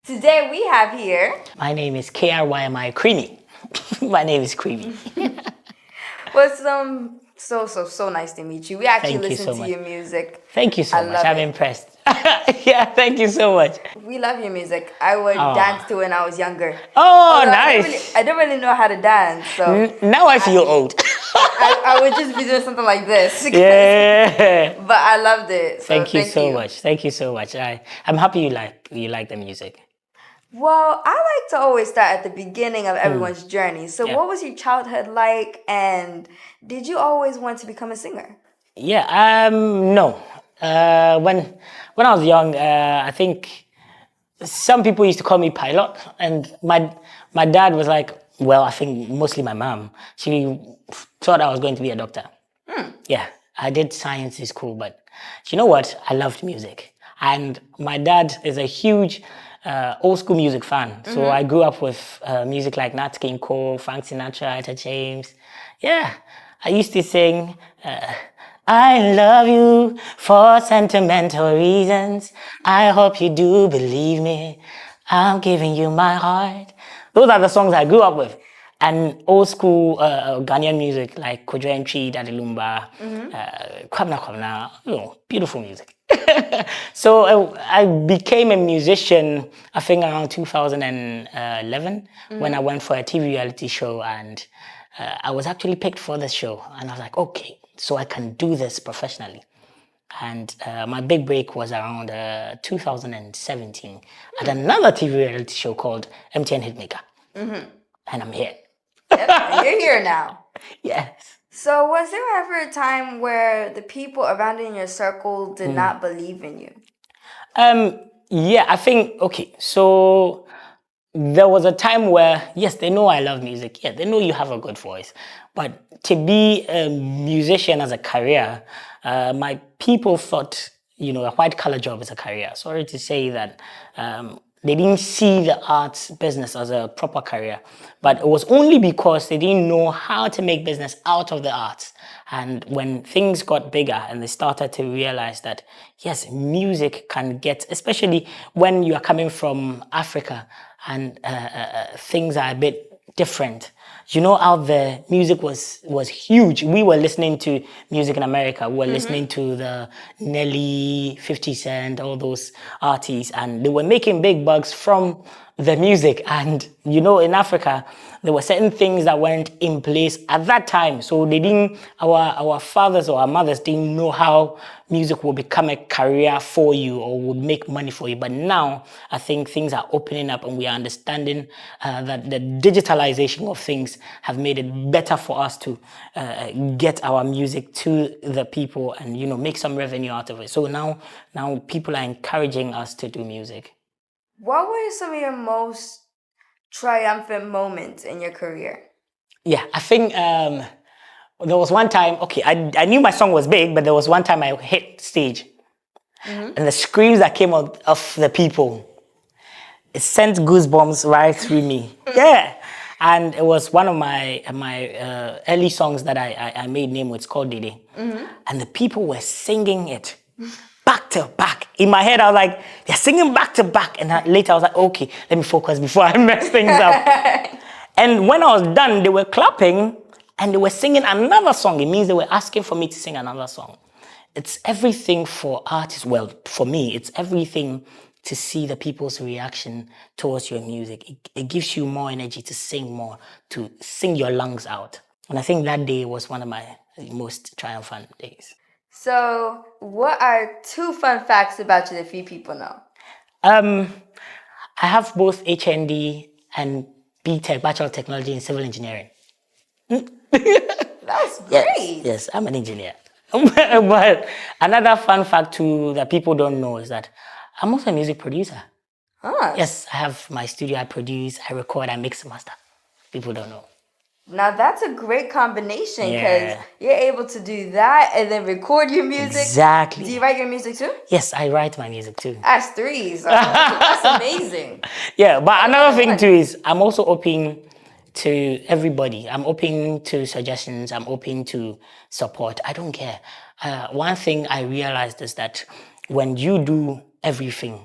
Today we have here. My name is KRYMI Creamy. My name is Creamy. Was so nice to meet you. We actually Thank you listen so to much. your music. Thank you I so much. love I'm it. impressed. Yeah, thank you so much. We love your music. I would dance Oh, to it when I was younger. oh Although nice. I didn't really know how to dance, so Now I feel I, old. I would just be doing something like this. Yeah. But I loved it, so Thank you thank so you. much. Thank you so much. I'm happy you like the music. Well, I like to always start at the beginning of everyone's journey. So, Yeah. what was your childhood like, and did you always want to become a singer? Yeah. No. When I was young, I think some people used to call me pilot, and my dad was like, well, I think mostly my mom. She thought I was going to be a doctor. Yeah, I did science in school, but you know what? I loved music, and my dad is a huge old school music fan. So I grew up with music like Nat King Cole, Frank Sinatra, Etta James. Yeah, I used to sing. I love you for sentimental reasons. I hope you do believe me. I'm giving you my heart. Those are the songs I grew up with. And old school Ghanaian music like Kojo Ntwi, Daddy Lumba, Kwabna Kwabna, beautiful music. So I became a musician, I think around 2011 when I went for a TV reality show, and I was actually picked for the show, and I was like, okay, so I can do this professionally. And my big break was around 2017 at another TV reality show called MTN Hitmaker. And I'm here. Yep, and you're here now. Yes. So, was there ever a time where the people around in your circle did not believe in you? Yeah, I think, okay, so there was a time where, yes, they know I love music. Yeah, they know you have a good voice. But to be a musician as a career, my people thought, a white collar job is a career. Sorry to say that they didn't see the arts business as a proper career. But it was only because they didn't know how to make business out of the arts. And when things got bigger and they started to realize that, yes, music can get, especially when you are coming from Africa and things are a bit different. Out there, music was huge. We were listening to music in America. We were listening to the Nelly, 50 Cent, all those artists, and they were making big bucks from the music. And in Africa, there were certain things that weren't in place at that time. So they didn't, our fathers or our mothers didn't know how music will become a career for you or would make money for you. But now I think things are opening up and we are understanding that the digitalization of things have made it better for us to get our music to the people and, make some revenue out of it. So now people are encouraging us to do music. What were some of your most triumphant moments in your career? Yeah, I think there was one time, okay, I knew my song was big, but there was one time I hit stage and the screams that came out of the people, it sent goosebumps right through me. Yeah. And it was one of my early songs that I made name with. It's called Dede. And the people were singing it back to back. In my head, I was like, they're singing back to back. And later I was like, okay, let me focus before I mess things up. And when I was done, they were clapping and they were singing another song. It means they were asking for me to sing another song. It's everything for artists. Well, for me, it's everything to see the people's reaction towards your music. It gives you more energy to sing more, to sing your lungs out. And I think that day was one of my most triumphant days. So, what are two fun facts about you that few people know? Um, I have both HND and BTech, Bachelor of Technology in Civil Engineering. That's great. Yes, I'm an engineer. But another fun fact too that people don't know is that I'm also a music producer. Huh. Yes, I have my studio, I produce, I record, I mix and master. People don't know. Now that's a great combination because Yeah. you're able to do that and then record your music. Exactly. Do you write your music too? Yes, I write my music too. That's three. So that's amazing. Yeah, but another thing too is I'm also open to everybody. I'm open to suggestions. I'm open to support. I don't care. One thing I realized is that when you do everything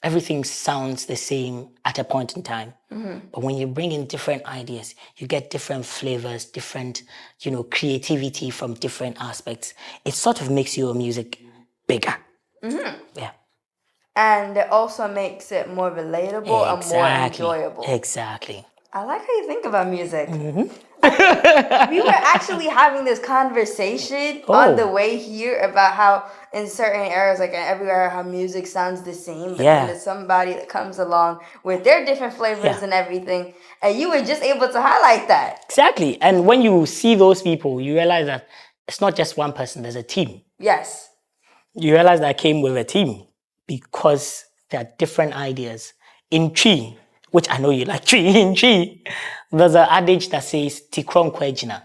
everything sounds the same at a point in time. But when you bring in different ideas, you get different flavors, different, creativity from different aspects. It sort of makes your music bigger. Yeah. And it also makes it more relatable and more enjoyable. Exactly. I like how you think about music. We were actually having this conversation on the way here about how in certain areas, like everywhere, how music sounds the same, but then there's somebody that comes along with their different flavors and everything, and you were just able to highlight that. Exactly. And when you see those people, you realize that it's not just one person, there's a team. Yes. You realize that I came with a team because there are different ideas. In tree, which I know you like tree, in tree, there's an adage that says tikron kwejina.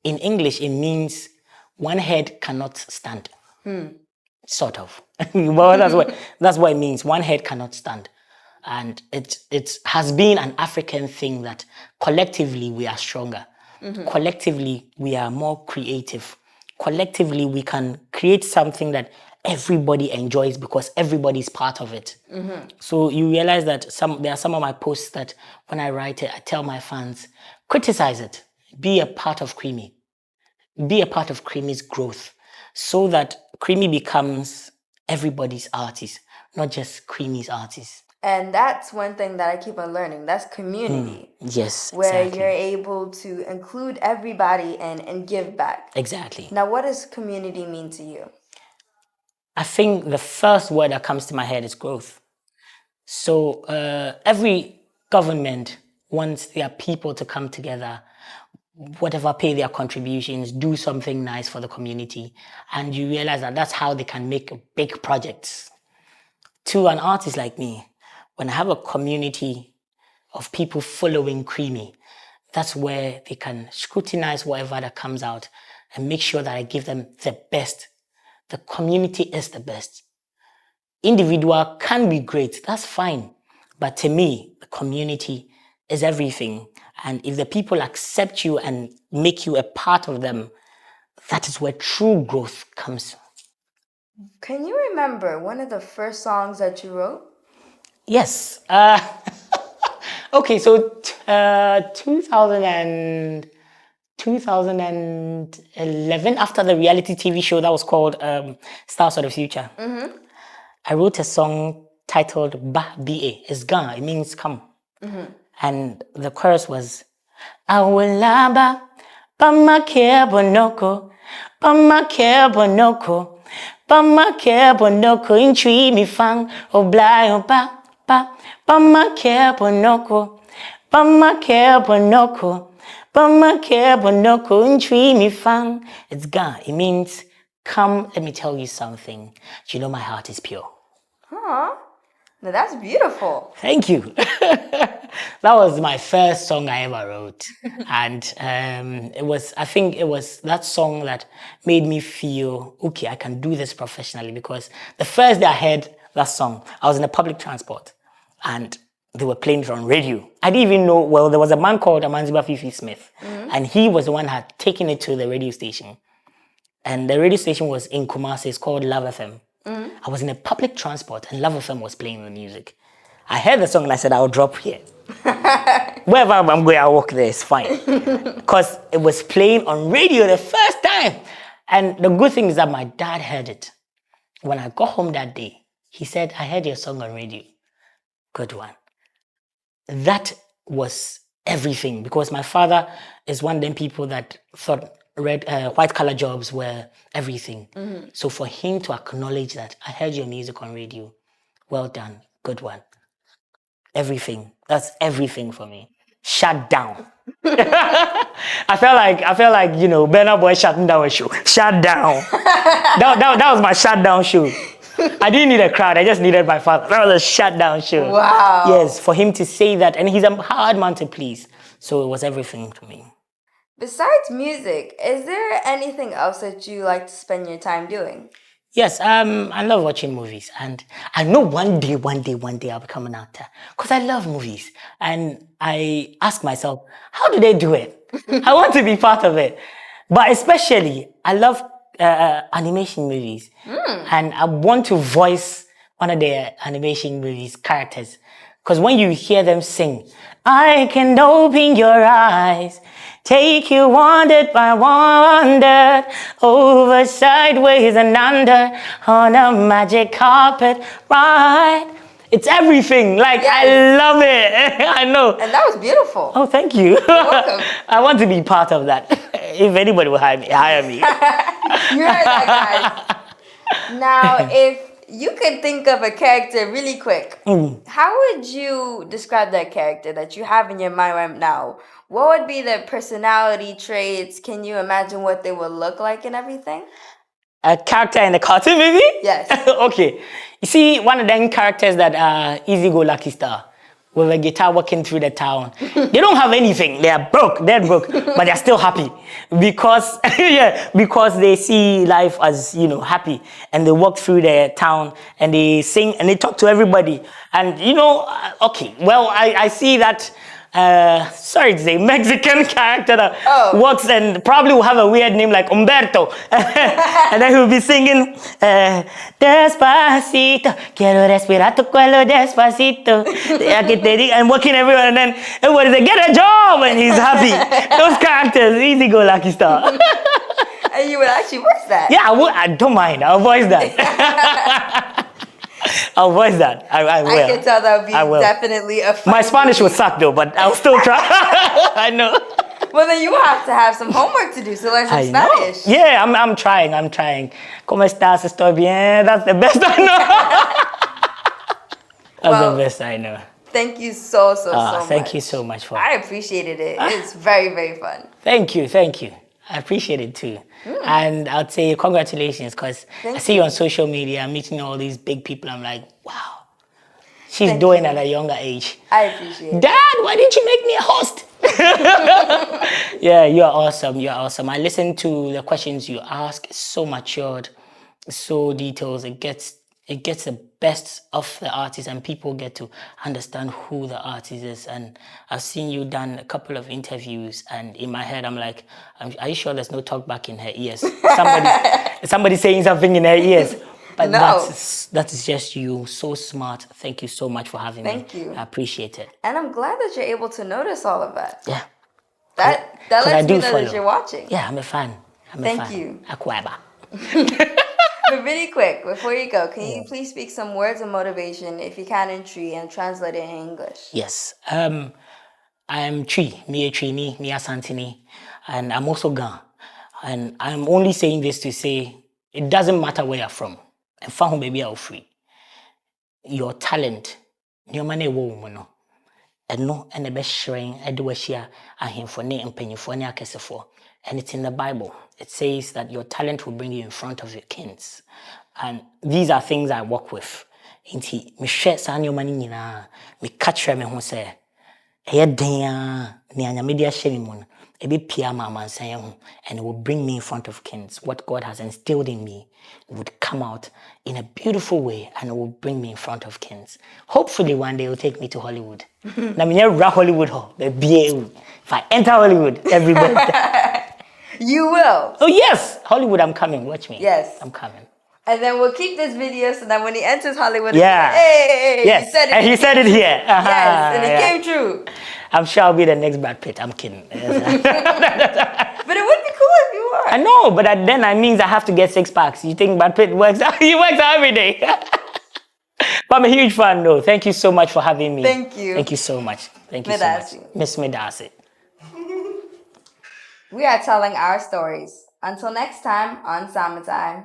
In English, it means one head cannot stand. Sort of. Well, that's what it means. One head cannot stand. And it has been an African thing that collectively we are stronger. Collectively, we are more creative. Collectively, we can create something that everybody enjoys because everybody's part of it. So you realize that there are some of my posts that when I write it, I tell my fans, criticize it. Be a part of Creamy. Be a part of Creamy's growth so that Creamy becomes everybody's artist, not just Creamy's artist. And that's one thing that I keep on learning. That's community. Yes, where you're able to include everybody and give back. Exactly. Now, what does community mean to you? I think the first word that comes to my head is growth. So every government wants their people to come together, whatever, pay their contributions, do something nice for the community. And you realize that that's how they can make big projects. To an artist like me, when I have a community of people following Creamy, that's where they can scrutinize whatever that comes out and make sure that I give them the best. The community is the best. Individual can be great, that's fine. But to me, the community is everything. And if the people accept you and make you a part of them, that is where true growth comes. Can you remember one of the first songs that you wrote? Yes. Okay, so 2011, after the reality TV show that was called Stars of the Future, I wrote a song titled Ba B-A. It's Ga, it means come. And the chorus was Awulaba Bama bonoko Bama bonoko Bama bonoko Intri mi fang Oblai ba ba Bama bonoko Bama bonoko Bama bonoko Intri mi fang. It's Ga. It means come, let me tell you something. You know my heart is pure. Huh. Now that's beautiful. Thank you. That was my first song I ever wrote. And I think it was that song that made me feel, okay, I can do this professionally, because the first day I heard that song, I was in a public transport and they were playing it on radio. I didn't even know, well, there was a man called Amanziba Fifi Smith, and he was the one who had taken it to the radio station. And the radio station was in Kumasi, it's called Love FM. I was in a public transport and Love FM was playing the music. I heard the song and I said, I'll drop here. Wherever I'm going, I'll walk there, it's fine. Because it was playing on radio the first time. And the good thing is that my dad heard it. When I got home that day, he said, I heard your song on radio. Good one. That was everything, because my father is one of them people that thought white collar jobs were everything. So for him to acknowledge that I heard your music on radio, well done, good one. Everything. That's everything for me. Shut down. I felt like Burna Boy shutting down a show. Shut down. that was my shutdown show. I didn't need a crowd. I just needed my father. That was a shutdown show. Wow. Yes, for him to say that, and he's a hard man to please. So it was everything to me. Besides music, is there anything else that you like to spend your time doing? Yes, I love watching movies, and I know one day I'll become an actor, because I love movies. And I ask myself, how do they do it? I want to be part of it. But especially, I love animation movies, and I want to voice one of the animation movies characters. Because when you hear them sing, I can open your eyes, take you wondered by wondered, over, sideways, and under, on a magic carpet ride. It's everything. Like, Yes. I love it. I know. And that was beautiful. Oh, thank you. You're welcome. I want to be part of that. If anybody will hire me, hire me. You heard that, guys. Now, if you could think of a character really quick, how would you describe that character that you have in your mind right now? What would be their personality traits? Can you imagine what they would look like and everything? A character in a cartoon movie? Yes. Okay. You see, one of them characters that are easy-go-lucky star with a guitar walking through the town. They don't have anything. They are broke, dead broke, but they're still happy because, because they see life as, happy. And they walk through the town and they sing and they talk to everybody. And, okay, well, I see that sorry to say, Mexican character that works and probably will have a weird name like Humberto. And then he'll be singing, Despacito, quiero respirar tu cuello despacito. And working everywhere, and then everybody say, get a job, and he's happy. Those characters, easy go lucky star. And you would actually voice that? Yeah, I don't mind. I'll voice that. I'll voice that. I will. I can tell that would be definitely a fun My Spanish will suck though, but I'll still try. I know. Well, then you have to have some homework to do, so learn some Spanish. Know. Yeah, I'm trying. ¿Cómo estás? Estoy bien. That's the best I know. That's the best I know. Thank you so much. Thank you so much for I appreciated it. It's very, very fun. Thank you. I appreciate it too. And I'd say congratulations, because I see you on social media, I'm meeting all these big people. I'm like, wow, she's doing it at a younger age. I appreciate it. Dad, why didn't you make me a host? Yeah, you're awesome. I listen to the questions you ask. It's so matured, so detailed. It gets the best of the artist, and people get to understand who the artist is. And I've seen you done a couple of interviews, and in my head I'm like, are you sure there's no talk back in her ears? Somebody saying something in her ears. But no. that is just you. So smart. Thank you so much for having me. Thank you. I appreciate it. And I'm glad that you're able to notice all of that. Yeah. That lets me know that you're watching. Yeah, I'm a fan. Thank you. Akwaba. But really quick, before you go, can you please speak some words of motivation, if you can, in Tree, and translate it in English? Yes. I'm Tree, Mia Trini, Mia Santini, and I'm also Gan. And I'm only saying this to say, it doesn't matter where you're from. And found baby are free. Your talent, your money woman, and no, and the best shrine, I do a share, I him for ne and penny for ne for. And it's in the Bible. It says that your talent will bring you in front of your kings. And these are things I work with. Inti, me share san your money nina, me catch me who say, eh, dea, ni media shemimon, a bit pia mama and it will bring me in front of kings. What God has instilled in me would come out in a beautiful way, and it will bring me in front of kings. Hopefully one day it will take me to Hollywood. Now, me never Hollywood, if I enter Hollywood, everybody. You will. Oh yes, Hollywood, I'm coming. Watch me. Yes. I'm coming. And then we'll keep this video so that when he enters Hollywood, yeah. Hey, yes. he said it. And he said it here. Yes, and it came true. I'm sure I'll be the next Brad Pitt. I'm kidding. But it would be cool if you were. I know, but then that means I have to get 6 packs. You think Brad Pitt works? He works every day. But I'm a huge fan, though. Thank you so much for having me. Thank you. Thank you so much. Thank you so much. Miss Medasi. We are telling our stories. Until next time on Summertime.